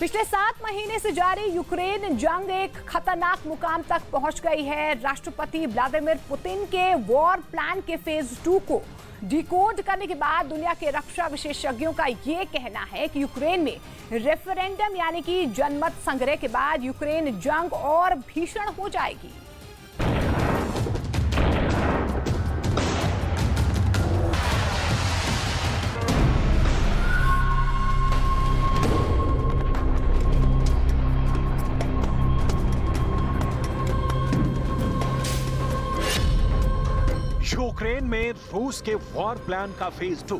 पिछले 7 महीने से जारी यूक्रेन जंग एक खतरनाक मुकाम तक पहुंच गई है। राष्ट्रपति व्लादिमीर पुतिन के वॉर प्लान के फेज 2 को डिकोड करने के बाद दुनिया के रक्षा विशेषज्ञों का ये कहना है कि यूक्रेन में रेफरेंडम यानी कि जनमत संग्रह के बाद यूक्रेन जंग और भीषण हो जाएगी। यूक्रेन में रूस के वॉर प्लान का फेज 2।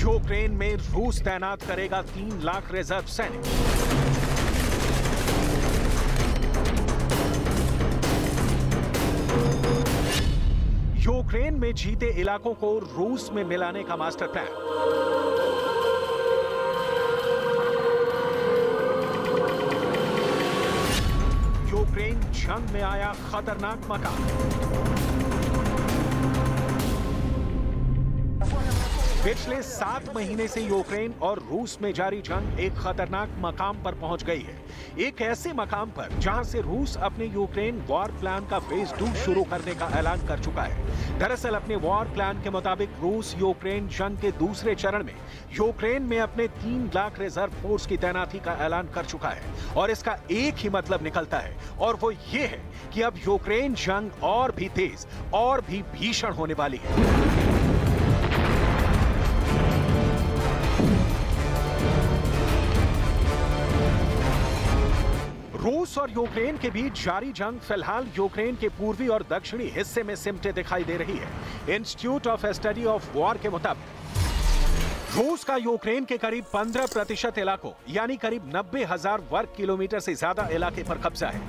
यूक्रेन में रूस तैनात करेगा 3 लाख रिजर्व सैनिक। यूक्रेन में जीते इलाकों को रूस में मिलाने का मास्टर प्लान। यूक्रेन जंग में आया खतरनाक मकाम। पिछले 7 महीने से यूक्रेन और रूस में जारी जंग एक खतरनाक मकाम पर पहुंच गई है। एक ऐसे मकाम पर जहां से रूस अपने यूक्रेन वॉर प्लान का फेज 2 शुरू करने का ऐलान कर चुका है। दरअसल अपने वॉर प्लान के मुताबिक रूस यूक्रेन जंग के दूसरे चरण में यूक्रेन में अपने 3 लाख रिजर्व फोर्स की तैनाती का ऐलान कर चुका है और इसका एक ही मतलब निकलता है और वो ये है कि अब यूक्रेन जंग और भी तेज और भी भीषण होने वाली है। रूस और यूक्रेन के बीच जारी जंग फिलहाल यूक्रेन के पूर्वी और दक्षिणी हिस्से में सिमटे दिखाई दे रही है। Institute of study of war के मुताबिक रूस का यूक्रेन के करीब 15% इलाकों यानी करीब 90,000 वर्ग किलोमीटर से ज्यादा इलाके पर कब्जा है।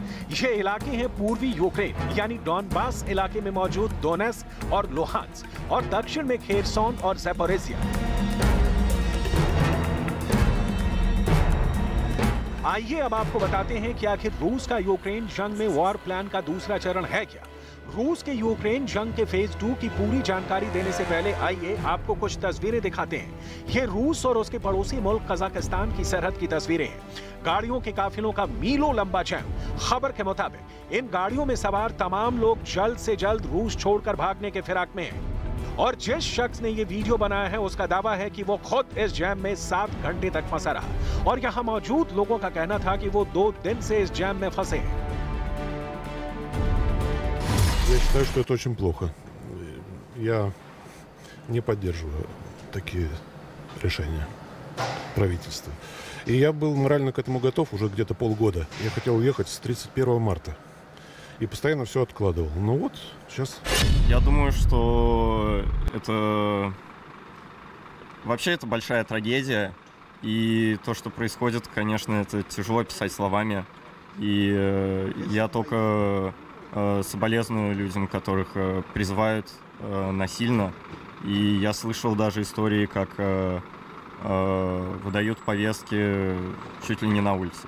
ये इलाके हैं पूर्वी यूक्रेन यानी डॉनबास इलाके में मौजूद दोनेत्स्क और लुहांस्क और दक्षिण में खेरसोन और ज़ैपोरिज़िया। आइए अब आपको बताते हैं कि आखिर रूस का यूक्रेन जंग में वॉर प्लान का दूसरा चरण है क्या। रूस के यूक्रेन जंग के फेज 2 की पूरी जानकारी देने से पहले आइए आपको कुछ तस्वीरें दिखाते हैं। ये रूस और उसके पड़ोसी मुल्क कजाकिस्तान की सरहद की तस्वीरें हैं। गाड़ियों के काफिलों का मीलों लंबा जैम। खबर के मुताबिक इन गाड़ियों में सवार तमाम लोग जल्द से जल्द रूस छोड़कर भागने के फिराक में हैं और जिस शख्स ने ये वीडियो बनाया है उसका दावा है कि वो खुद इस जैम में 7 घंटे तक फंसा रहा और यहाँ मौजूद लोगों का कहना था कि वो 2 दिन से इस जैम में फंसे हैं। Я считаю, что это очень плохо. Я не поддерживаю такие решения правительства. И я был морально к этому готов уже где-то полгода. Я хотел уехать с 31 марта. И постоянно все откладывал. Ну вот, сейчас. Я думаю, что это... Вообще это большая трагедия. И то, что происходит, конечно, это тяжело писать словами. И я только соболезную людям, которых призывают насильно. И я слышал даже истории, как выдают повестки чуть ли не на улице.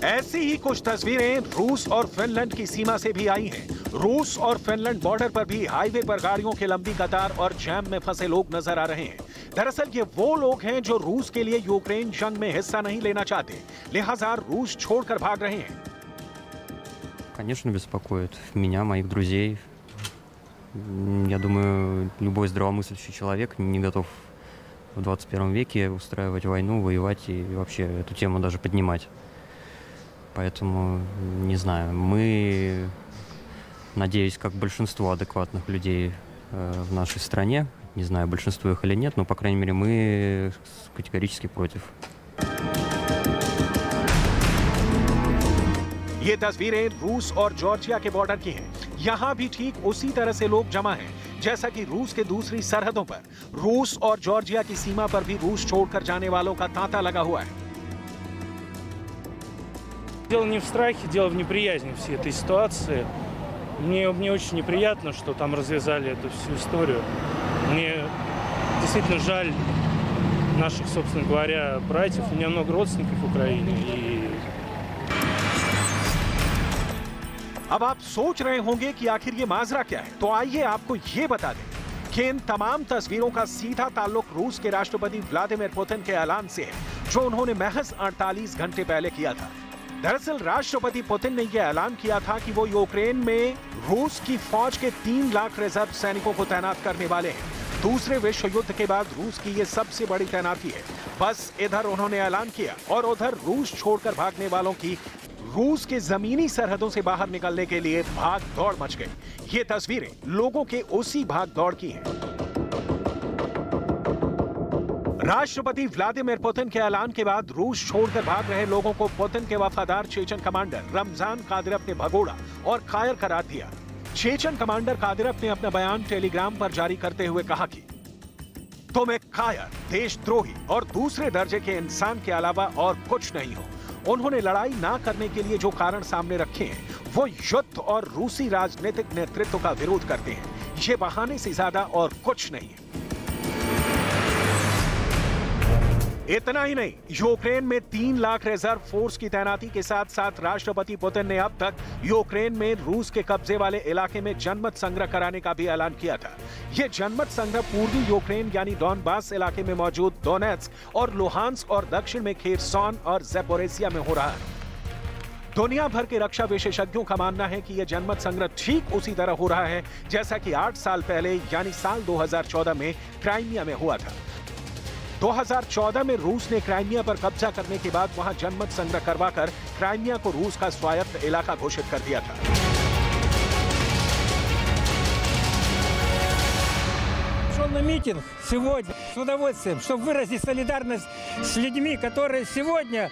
ऐसी ही कुछ तस्वीरें रूस और फिनलैंड की सीमा से भी आई हैं। रूस और फिनलैंड बॉर्डर पर भी हाईवे पर गाड़ियों की लंबी कतार और जैम में फंसे लोग नजर आ रहे हैं। दरअसल ये वो लोग हैं जो रूस के लिए यूक्रेन जंग में हिस्सा नहीं लेना चाहते, लिहाजा रूस छोड़कर भाग रहे हैं। Конечно, беспокоит меня, моих друзей. Я думаю, любой здравомыслящий человек не готов в 21 веке устраивать войну, воевать и вообще эту тему даже поднимать. Поэтому, не знаю, мы, надеюсь, как большинство адекватных людей в нашей стране, не знаю, большинство их или нет, но, по крайней мере, мы категорически против. ये तस्वीरें रूस और जॉर्जिया के बॉर्डर की हैं। यहाँ भी ठीक उसी तरह से लोग जमा हैं जैसा कि रूस के दूसरी सरहदों पर। रूस और जॉर्जिया की सीमा पर भी रूस छोड़कर जाने वालों का तांता लगा हुआ है। Дело не в страхе, дело в неприязни всей этой ситуации. Мне очень неприятно, что там развязали эту всю историю. Мне действительно жаль наших, собственно говоря, братьев. У меня много родственников в Украине. И अब आप सोच रहे होंगे कि आखिर ये माजरा क्या है, तो आइए आपको ये बता दें कि इन तमाम तस्वीरों का सीधा ताल्लुक रूस के राष्ट्रपति व्लादिमीर पुतिन के ऐलान से है, जो उन्होंने महज 48 घंटे पहले किया था। दरअसल राष्ट्रपति पुतिन ने यह ऐलान किया था कि वो यूक्रेन में रूस की फौज के 3 लाख रिजर्व सैनिकों को तैनात करने वाले हैं। दूसरे विश्व युद्ध के बाद रूस की ये सबसे बड़ी तैनाती है। बस इधर उन्होंने ऐलान किया और उधर रूस छोड़कर भागने वालों की रूस के जमीनी सरहदों से बाहर निकलने के लिए भाग दौड़ मच गई। ये तस्वीरें लोगों के उसी भाग दौड़ की हैं। राष्ट्रपति व्लादिमीर पुतिन के ऐलान के बाद रूस छोड़कर भाग रहे लोगों को पुतिन के वफादार चेचन कमांडर रमजान कादिरव ने भगोड़ा और कायर करार दिया। चेचन कमांडर कादिरव ने अपना बयान टेलीग्राम पर जारी करते हुए कहा कि तुम एक कायर, देशद्रोही और दूसरे दर्जे के इंसान के अलावा और कुछ नहीं हो। उन्होंने लड़ाई ना करने के लिए जो कारण सामने रखे हैं वो युद्ध और रूसी राजनीतिक नेतृत्व का विरोध करते हैं। ये बहाने से ज्यादा और कुछ नहीं है। इतना ही नहीं, यूक्रेन में 3 लाख रिजर्व फोर्स की तैनाती के साथ साथ राष्ट्रपति पुतिन ने अब तक यूक्रेन में रूस के कब्जे वाले इलाके में जनमत संग्रह कराने का भी ऐलान किया था। यह जनमत संग्रह पूर्वी यूक्रेन यानी डॉनबास इलाके में मौजूद डोनेट्स्क और लुहांस्क और दक्षिण में खेरसॉन और ज़ैपोरिज़िया में हो रहा है। दुनिया भर के रक्षा विशेषज्ञों का मानना है कि यह जनमत संग्रह ठीक उसी तरह हो रहा है जैसा कि 8 साल पहले यानी साल 2014 में क्राइमिया में हुआ था। 2014 में रूस ने क्राइमिया पर कब्जा करने के बाद वहां जनमत संग्रह करवाकर क्राइमिया को रूस का स्वायत्त इलाका घोषित कर दिया था। Шел на митинг сегодня с удовольствием, чтобы выразить солидарность с людьми, которые сегодня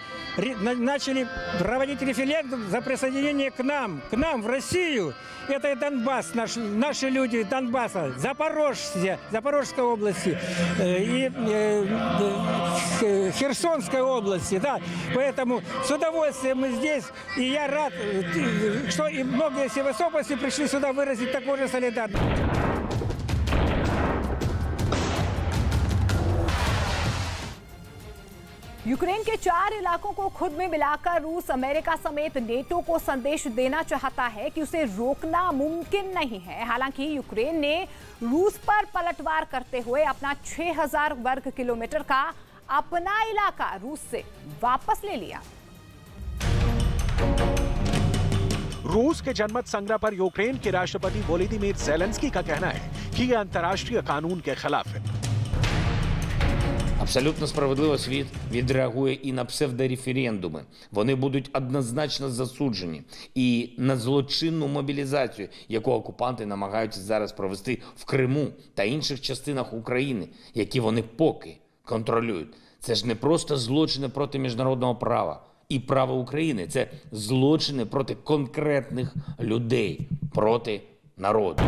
начали проводить референдум за присоединение к нам в Россию. Это и Донбасс, наши люди Донбасса, Запорожской области и Херсонской области. Да. Поэтому с удовольствием мы здесь, и я рад, что и многие севастопольцы пришли сюда выразить такую же солидарность. यूक्रेन के 4 इलाकों को खुद में मिलाकर रूस अमेरिका समेत नेटो को संदेश देना चाहता है कि उसे रोकना मुमकिन नहीं है। हालांकि यूक्रेन ने रूस पर पलटवार करते हुए अपना 6000 वर्ग किलोमीटर का अपना इलाका रूस से वापस ले लिया। रूस के जनमत संग्रह पर यूक्रेन के राष्ट्रपति वोलोदिमीर ज़ेलेंस्की का कहना है कि यह अंतर्राष्ट्रीय कानून के खिलाफ है। Абсолютно справедливо світ відреагує і на псевдореферендуми. Вони будуть однозначно засуджені. І на злочинну мобілізацію, яку окупанти намагаються зараз провести в Криму та інших частинах України, які вони поки контролюють. Це ж не просто злочини проти міжнародного права і права України. Це злочини проти конкретних людей, проти народу.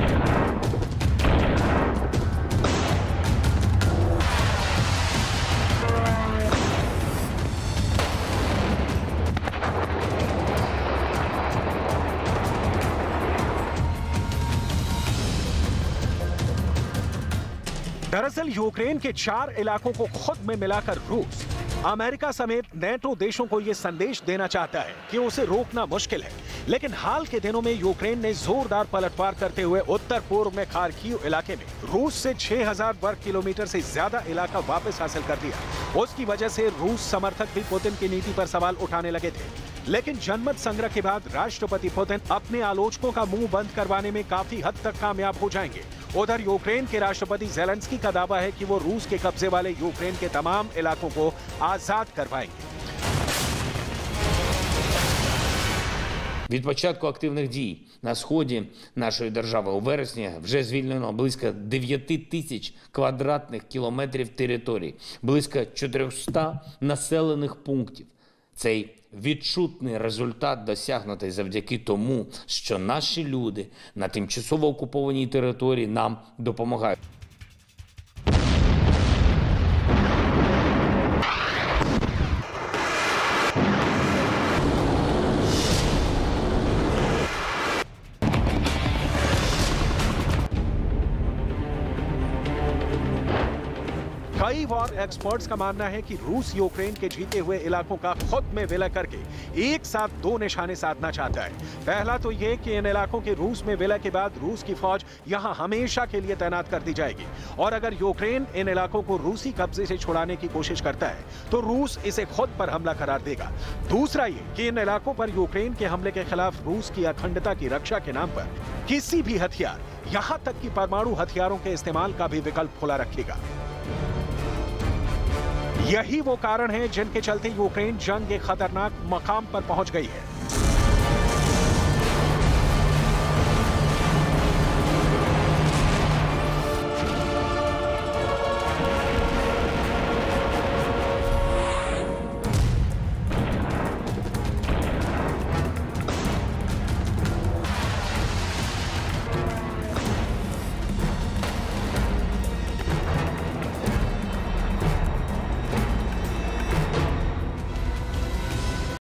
दरअसल यूक्रेन के 4 इलाकों को खुद में मिलाकर रूस अमेरिका समेत नेटो देशों को यह संदेश देना चाहता है कि उसे रोकना मुश्किल है। लेकिन हाल के दिनों में यूक्रेन ने जोरदार पलटवार करते हुए उत्तर पूर्व में खार्किव इलाके में रूस से 6000 वर्ग किलोमीटर से ज्यादा इलाका वापस हासिल कर दिया। उसकी वजह से रूस समर्थक भी पुतिन की नीति पर सवाल उठाने लगे थे। लेकिन जनमत संग्रह के बाद राष्ट्रपति पुतिन अपने आलोचकों का मुंह बंद करवाने में काफी हद तक कामयाब हो जाएंगे। उधर यूक्रेन के राष्ट्रपति ज़ेलेंस्की का दावा है कि वो रूस के कब्जे वाले यूक्रेन के तमाम इलाकों को आजाद करवाएंगे। Від початку активних дій на сході нашої держави у вересні вже звільнено близько 9 тисяч квадратних кілометрів території, близько 400 населених пунктів. Цей відчутний результат досягнутий завдяки тому, що наші люди на тимчасово окупованій території нам допомагають. कई वॉर एक्सपर्ट्स का मानना है कि रूस यूक्रेन के जीते हुए इलाकों का खुद में विलय करके एक साथ दो निशाने साधना चाहता है। पहला तो ये कि इन इलाकों के रूस में विलय के बाद रूस की फौज यहां हमेशा के लिए तैनात कर दी जाएगी, और अगर यूक्रेन इन इलाकों को रूसी कब्जे से छुड़ाने की कोशिश करता है तो रूस इसे खुद पर हमला करार देगा। दूसरा ये कि इन इलाकों पर यूक्रेन के हमले के खिलाफ रूस की अखंडता की रक्षा के नाम पर किसी भी हथियार, यहां तक कि परमाणु हथियारों के इस्तेमाल का भी विकल्प खुला रखेगा। यही वो कारण है जिनके चलते यूक्रेन जंग एक खतरनाक मकाम पर पहुंच गई है।